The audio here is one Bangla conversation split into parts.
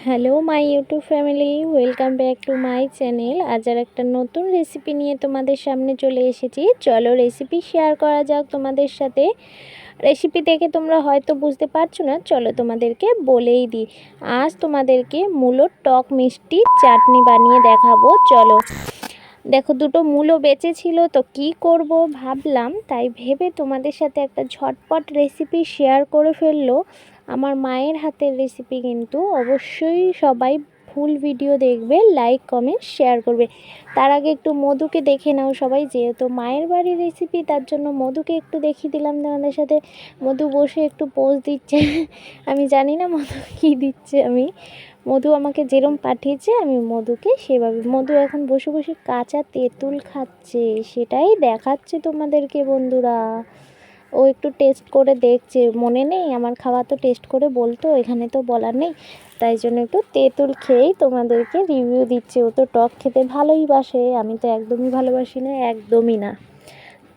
Hello my YouTube family, welcome back to my channel. আজ আর একটা নতুন রেসিপি নিয়ে তোমাদের সামনে চলে এসেছি। চলো রেসিপি শেয়ার করা যাক তোমাদের সাথে। রেসিপি দেখে তোমরা হয়তো বুঝতে পারছো না, চলো তোমাদেরকে বলেই দিই। আজ তোমাদেরকে মূলোর টক মিষ্টি চাটনি বানিয়ে দেখাবো। চলো, দেখো দুটো মূলো বেঁচে ছিল, তো কি করব ভাবলাম, তাই ভেবে তোমাদের সাথে একটা ঝটপট রেসিপি শেয়ার করে ফেললো। আমার মায়ের হাতের রেসিপি, কিন্তু অবশ্যই সবাই ফুল ভিডিও দেখবে, লাইক কমেন্ট শেয়ার করবে। তার আগে একটু মধুকে দেখে নাও সবাই, যেহেতু মায়ের বাড়ির রেসিপি তার জন্য মধুকে একটু দেখিয়ে দিলাম তোমাদের সাথে। মধু বসে একটু পোজ দিচ্ছে আমি জানি না মধু কী দিচ্ছে। মধু আমাকে যেরম পাঠিয়েছে আমি মধুকে সেভাবে। মধু এখন বসে বসে কাঁচা তেঁতুল খাচ্ছে, সেটাই দেখাচ্ছে তোমাদেরকে বন্ধুরা। ও একটু টেস্ট করে দেখছে, মনে নেই আমার খাওয়া, তো টেস্ট করে বলতো, এখানে তো বলার নেই, তাই জন্য একটু তেঁতুল খেয়েই তোমাদেরকে রিভিউ দিচ্ছে। ও তো টক খেতে ভালোই বাসে, আমি তো একদমই ভালোবাসি না, একদমই না।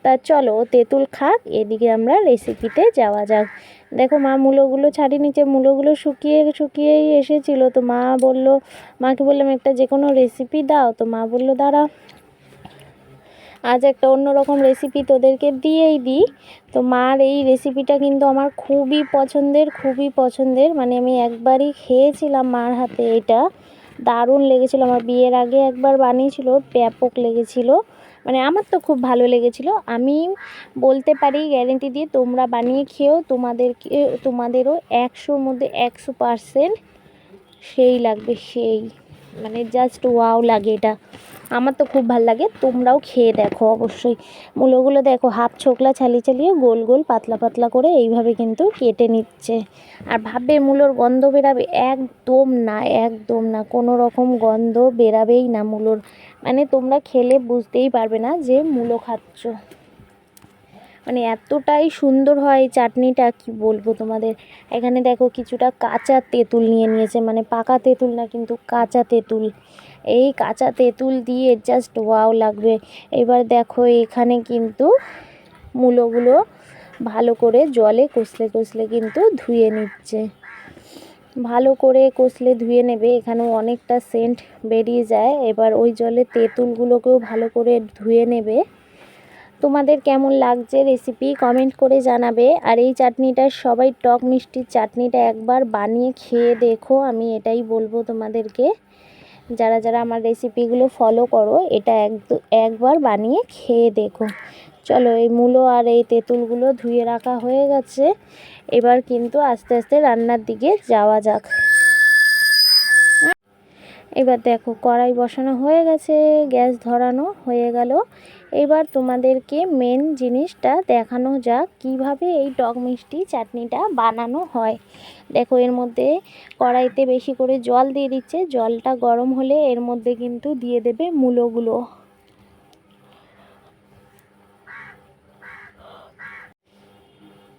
তা চলো তেঁতুল খাক, এদিকে আমরা রেসিপিতে যাওয়া যাক। দেখো মা মূলোগুলো ছাড়িয়ে নিচে, মূলোগুলো শুকিয়েই এসেছিলো। তো মাকে বললাম একটা যে কোনো রেসিপি দাও। তো মা বললো দাঁড়া, আজ একটা অন্যরকম রেসিপি তোদেরকে দিয়েই দিই। তো মার এই রেসিপিটা কিন্তু আমার খুবই পছন্দের। মানে আমি একবারই খেয়েছিলাম মার হাতে, এটা দারুণ লেগেছিলো। আমার বিয়ের আগে একবার বানিয়েছিল, ব্যাপক লেগেছিল। মানে আমার তো খুব ভালো লেগেছিল। আমি বলতে পারি গ্যারেন্টি দিয়ে, তোমরা বানিয়ে খেও, তোমাদেরও 100-র মধ্যে 100% সেই লাগবে, সেই মানে জাস্ট ওয়াও লাগে এটা। আমার তো খুব ভালো লাগে, তোমরাও খেয়ে দেখো অবশ্যই। মূলোগুলো দেখো হাফ ছোকলা চালিয়ে গোল গোল পাতলা পাতলা করে এইভাবে কিন্তু কেটে নিচ্ছে। আর ভাববে মূলোর গন্ধ বেরাবে, একদম না, কোনো রকম গন্ধ বেরাবেই না মূলোর। মানে তোমরা খেলে বুঝতেই পারবে না যে মূলো খাচ্ছ। মানে এতটাই সুন্দর হয় এই চাটনিটা, কি বলবো তোমাদের। এখানে দেখো কিছুটা কাঁচা তেঁতুল নিয়েছে, মানে পাকা তেঁতুল না, কিন্তু কাঁচা তেঁতুল। এই কাঁচা তেঁতুল দিয়ে জাস্ট ওয়াও লাগবে। এবার দেখো এখানে কিন্তু মূলোগুলো ভালো করে জলে কষলে কিন্তু ধুয়ে নিচ্ছে। ভালো করে কষলে ধুয়ে নেবে, এখানেও অনেকটা সেন্ট বেরিয়ে যায়। এবার ওই জলে তেঁতুলগুলোকেও ভালো করে ধুয়ে নেবে। তোমাদের কেমন লাগছে রেসিপি কমেন্ট করে জানাবে। আর এই চাটনিটা, সবাই টক মিষ্টির চাটনিটা একবার বানিয়ে খেয়ে দেখো, আমি এটাই বলবো তোমাদেরকে। যারা যারা আমার রেসিপিগুলো ফলো করো, এটা একবার বানিয়ে খেয়ে দেখো। চলো এই মূলো আর এই তেঁতুলগুলো ধুয়ে রাখা হয়ে গেছে, এবার কিন্তু আস্তে আস্তে রান্নার দিকে যাওয়া যাক। এবার দেখো কড়াই বসানো হয়ে গেছে, গ্যাস ধরানো হয়ে গেল। এবার তোমাদেরকে মেন জিনিসটা দেখানো যাক, কিভাবে এই টক মিষ্টি চাটনিটা বানানো হয়। দেখো এর মধ্যে কড়াইতে বেশি করে জল দিয়ে দিচ্ছে, জলটা গরম হলে এর মধ্যে কিন্তু দিয়ে দেবে মূলোগুলো।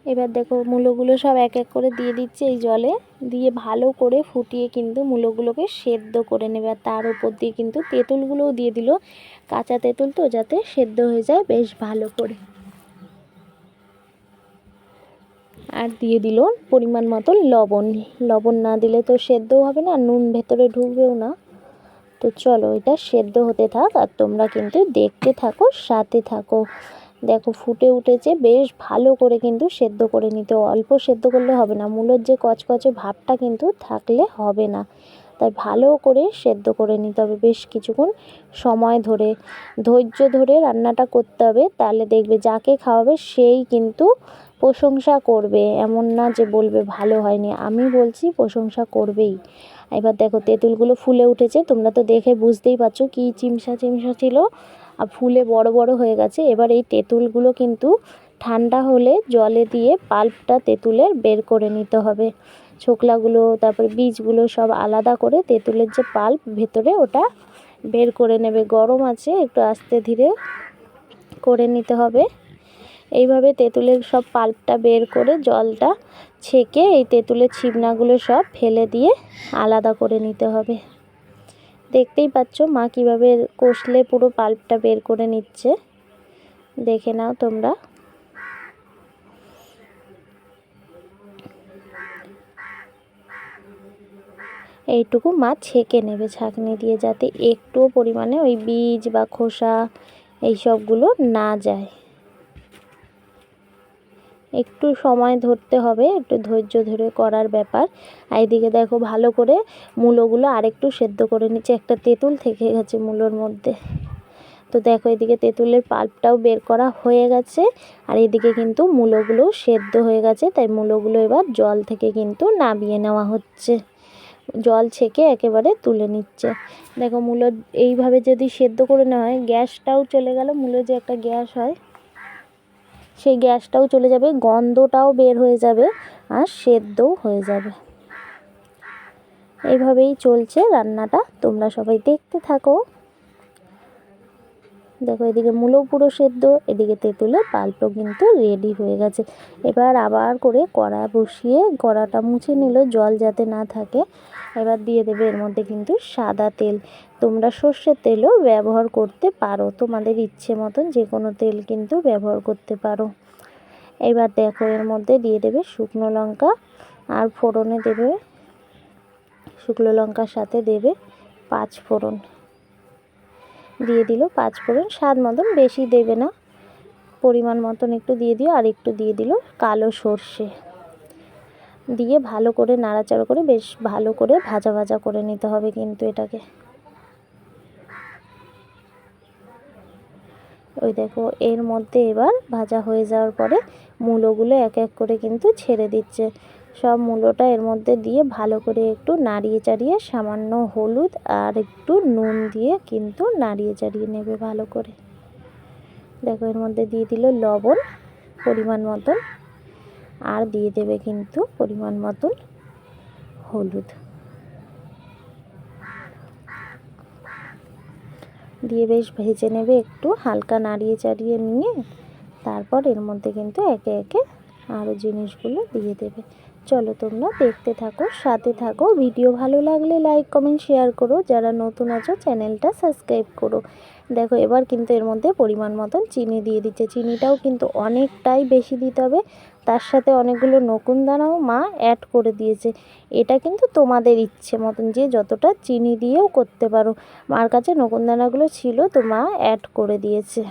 এবার দেখো মূলোগুলো সব এক এক করে দিয়ে দিচ্ছে এই জলে, দিয়ে ভালো করে ফুটিয়ে কিন্তু মূলোগুলোকে সেদ্ধ করে নেবে। আর তার উপর দিয়ে কিন্তু তেঁতুলগুলোও দিয়ে দিল, কাঁচা তেঁতুল তো, যাতে সেদ্ধ হয়ে যায় বেশ ভালো করে। আর দিয়ে দিল পরিমাণ মতো লবণ। লবণ না দিলে তো সেদ্ধও হবে না, নুন ভেতরে ঢুকবেও না। তো চলো এটা সেদ্ধ হতে থাক, আর তোমরা কিন্তু দেখতে থাকো, সাথে থাকো। দেখো ফুটে উঠেছে, বেশ ভালো করে কিন্তু সেদ্ধ করে নিতে, অল্প সেদ্ধ করলে হবে না, মূলোর যে কচকচে ভাবটা কিন্তু থাকলে হবে না। তাই ভালো করে সেদ্ধ করে নিতে হবে, বেশ কিছুক্ষণ সময় ধরে, ধৈর্য ধরে রান্নাটা করতে হবে। তাহলে দেখবে যাকে খাওয়াবে সেই কিন্তু প্রশংসা করবে, এমন না যে বলবে ভালো হয়নি, আমি বলছি প্রশংসা করবেই। এবার দেখো তেঁতুলগুলো ফুলে উঠেছে, তোমরা তো দেখে বুঝতেই পারছো কি চিমসা ছিল, আর ফুলে বড় বড় হয়ে গেছে। এবার এই তেঁতুলগুলো কিন্তু ঠান্ডা হলে জলে দিয়ে পাল্পটা তেঁতুলের বের করে নিতে হবে। ছোকলাগুলো, তারপরে বীজগুলো সব আলাদা করে তেঁতুলের যে পাল্প ভেতরে, ওটা বের করে নেবে। গরম আছে, একটু আস্তে ধীরে করে নিতে হবে। এইভাবে তেঁতুলের সব পাল্পটা বের করে জলটা ছেঁকে এই তেঁতুলের ছিবনাগুলো সব ফেলে দিয়ে আলাদা করে নিতে হবে। দেখতেই পাচ্ছ মা কীভাবে কষলে পুরো পাল্পটা বের করে নিচ্ছে, দেখে নাও তোমরা। এইটুকু মা ছেঁকে নেবে ছাঁকনি দিয়ে, যাতে একটুও পরিমাণে ওই বীজ বা খোসা এই সবগুলো না যায়। একটু সময় ধরতে হবে, একটু ধৈর্য ধরে করার ব্যাপার। আর এদিকে দেখো ভালো করে মূলোগুলো আরেকটু সেদ্ধ করে নিচ্ছে, একটা তেঁতুল থেকে গেছে মূলোর মধ্যে। তো দেখো এদিকে তেঁতুলের পাল্পটাও বের করা হয়ে গেছে, আর এদিকে কিন্তু মূলোগুলো সেদ্ধ হয়ে গেছে। তাই মূলোগুলো এবার জল থেকে কিন্তু নামিয়ে নেওয়া হচ্ছে, জল ছেঁকে একেবারে তুলে নিচ্ছে। দেখো মূলো এইভাবে যদি সেদ্ধ করে নেওয়া হয়, গ্যাসটাও চলে গেল, মূলো যে একটা গ্যাস হয় সেই গ্যাসটাও চলে যাবে, গন্ধটাও বের হয়ে যাবে, আর সেদ্ধও হয়ে যাবে। এইভাবেই চলছে রান্নাটা, তোমরা সবাই দেখতে থাকো। দেখো এদিকে মূলো পুরো সেদ্ধ, এদিকে তেঁতুলের পাল্পও কিন্তু রেডি হয়ে গেছে। এবার আবার করে কড়া বসিয়ে কড়াটা মুছে নিল জল যাতে না থাকে। এবার দিয়ে দেবে এর মধ্যে কিন্তু সাদা তেল। তোমরা সর্ষের তেলও ব্যবহার করতে পারো, তোমাদের ইচ্ছে মতন যে কোনো তেল কিন্তু ব্যবহার করতে পারো। এবার দেখো এর মধ্যে দিয়ে দেবে শুকনো লঙ্কা, আর ফোড়নে দেবে শুকনো লঙ্কার সাথে দেবে 5 ফোড়ন। দিয়ে দিল 5 ফোড়ন, স্বাদ মতন, বেশি দেবে না, পরিমাণ মতন একটু দিয়ে দিও। আর একটু দিয়ে দিল কালো সর্ষে, দিয়ে ভালো করে নাড়াচাড়া করে বেশ ভালো করে ভাজা ভাজা করে নিতে হবে কিন্তু এটাকে। ওই দেখো এর মধ্যে এবার ভাজা হয়ে যাওয়ার পরে মূলোগুলো এক এক করে কিন্তু ছেড়ে দিচ্ছে। সব মূলোটা এর মধ্যে দিয়ে ভালো করে একটু নাড়িয়ে চাড়িয়ে সামান্য হলুদ আর একটু নুন দিয়ে কিন্তু নাড়িয়ে চাড়িয়ে নেবে ভালো করে। দেখো এর মধ্যে দিয়ে দিল লবণ পরিমাণ মতন, আর দিয়ে দেবে কিন্তু পরিমাণ মতন হলুদ, দিয়ে বেশ ভেজে নেবে একটু হালকা নাড়িয়ে চাড়িয়ে নিয়ে। তারপর এর মধ্যে কিন্তু একে একে আরও জিনিসগুলো দিয়ে দেবে। চলো তোমরা দেখতে থাকো, সাথে থাকো। ভিডিও ভালো লাগলে লাইক কমেন্ট শেয়ার করো, যারা নতুন আছো চ্যানেলটা সাবস্ক্রাইব করো। দেখো এবার কিন্তু এর মধ্যে পরিমাণ মতন চিনি দিয়ে দিচ্ছে, চিনিটাও কিন্তু অনেকটাই বেশি দিতে হবে। তার সাথে অনেকগুলো নকুন দানাও মা অ্যাড করে দিয়েছে। এটা কিন্তু তোমাদের ইচ্ছে মতন, যে যতটা চিনি দিয়েও করতে পারো। মার কাছে নকুন দানাগুলো ছিল তো মা অ্যাড করে দিয়েছে।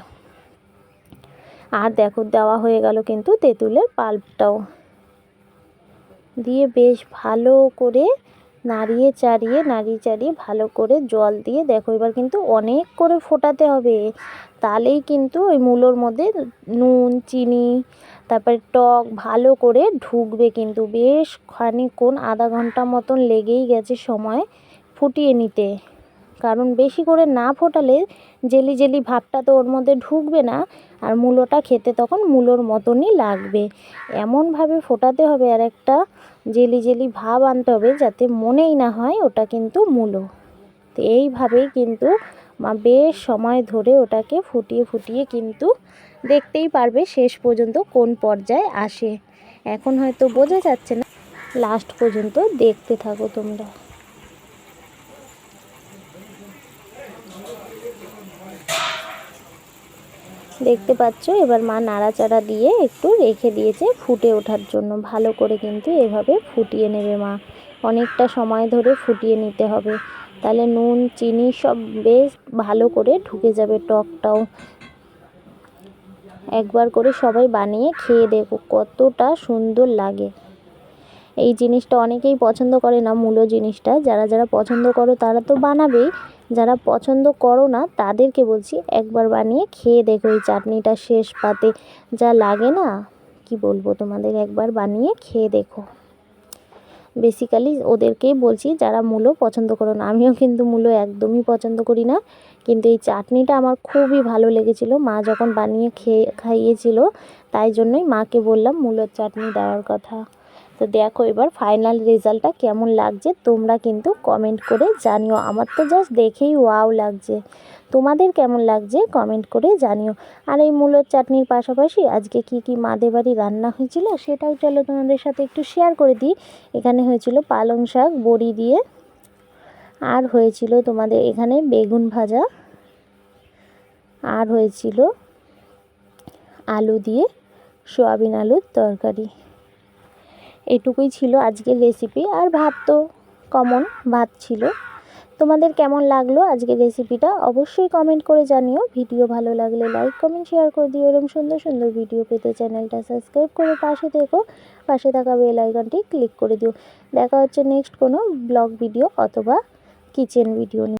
আর দেখো দেওয়া হয়ে গেল কিন্তু তেঁতুলের পাল্পটাও, দিয়ে বেশ ভালো করে নাড়িয়ে চাড়িয়ে ভালো করে জল দিয়ে দেখো এবার কিন্তু অনেক করে ফোটাতে হবে, তাহলেই কিন্তু ওই মূলোর মধ্যে নুন চিনি তারপরে টক ভালো করে ঢুকবে। কিন্তু বেশ খানিকক্ষণ আধা ঘন্টা মতন লেগেই গেছে সময় ফুটিয়ে নিতে, কারণ বেশি করে না ফোটালে জেলি জেলি ভাবটা তো ওর মধ্যে ঢুকবে না, আর মূলোটা খেতে তখন মূলোর মতনই লাগবে। এমনভাবে ফোটাতে হবে আর একটা জেলি জেলি ভাব আনতে হবে যাতে মনেই না হয় ওটা কিন্তু মূলো। তো এইভাবেই কিন্তু মা বেশ সময় ধরে ওটাকে ফুটিয়ে কিন্তু দেখতেই পারবে শেষ পর্যন্ত কোন পর্যায়ে আসে। এখন হয়তো বোঝা যাচ্ছে না, লাস্ট পর্যন্ত দেখতে থাকো তোমরা। দেখতে পাচ্ছ এবার মা নাড়াচাড়া দিয়ে একটু রেখে দিয়েছে ফুটে ওঠার জন্য। ভালো করে কিন্তু এভাবে ফুটিয়ে নেবে মা, অনেকটা সময় ধরে ফুটিয়ে নিতে হবে, তাহলে নুন চিনি সব বেশ ভালো করে ঢুকে যাবে, টকটাও। একবার করে সবাই বানিয়ে খেয়ে দেখো কতটা সুন্দর লাগে। এই জিনিসটা অনেকেই পছন্দ করে না, মূলো জিনিসটা। যারা যারা পছন্দ করো তারা তো বানাবেই, যারা পছন্দ করো না তাদেরকে বলছি একবার বানিয়ে খেয়ে দেখো। এই চাটনিটা শেষ পাতে যা লাগে না কি বলবো তোমাদের, একবার বানিয়ে খেয়ে দেখো। বেসিক্যালি ওদেরকেই বলছি যারা মূলো পছন্দ করো না। আমিও কিন্তু মূলো একদমই পছন্দ করি না, কিন্তু এই চাটনিটা আমার খুবই ভালো লেগেছিল মা যখন বানিয়ে খাইয়েছিল, তাই জন্যই মাকে বললাম মূলোর চাটনি দেওয়ার কথা। তো দেখো এবার ফাইনাল রেজাল্টটা কেমন লাগছে তোমরা কিন্তু কমেন্ট করে জানিও। আমার তো জাস্ট দেখেই ওয়াও লাগছে, তোমাদের কেমন লাগছে কমেন্ট করে জানিও। আর এই মূলোর চাটনির পাশাপাশি আজকে কি মাদের বাড়ি রান্না হয়েছিল সেটাও চলো তোমাদের সাথে একটু শেয়ার করে দিই। এখানে হয়েছিল পালং শাক বড়ি দিয়ে, আর হয়েছিল তোমাদের এখানে বেগুন ভাজা, আর হয়েছিল আলু দিয়ে সয়াবিন আলুর তরকারি। এটুকুই ছিল আজকের রেসিপি। আর ভাত তো কমন ভাত ছিল। তোমাদের কেমন লাগলো আজকের রেসিপিটা অবশ্যই কমেন্ট করে জানিও। ভিডিও ভালো লাগলে লাইক কমেন্ট শেয়ার করে দিও। এরকম সুন্দর সুন্দর ভিডিও পেতে চ্যানেলটা সাবস্ক্রাইব করে পাশে থেকো, পাশে থাকা বেল আইকনটি ক্লিক করে দিও। দেখা হচ্ছে নেক্সট কোনো ব্লগ ভিডিও অথবা কিচেন ভিডিও নিয়ে।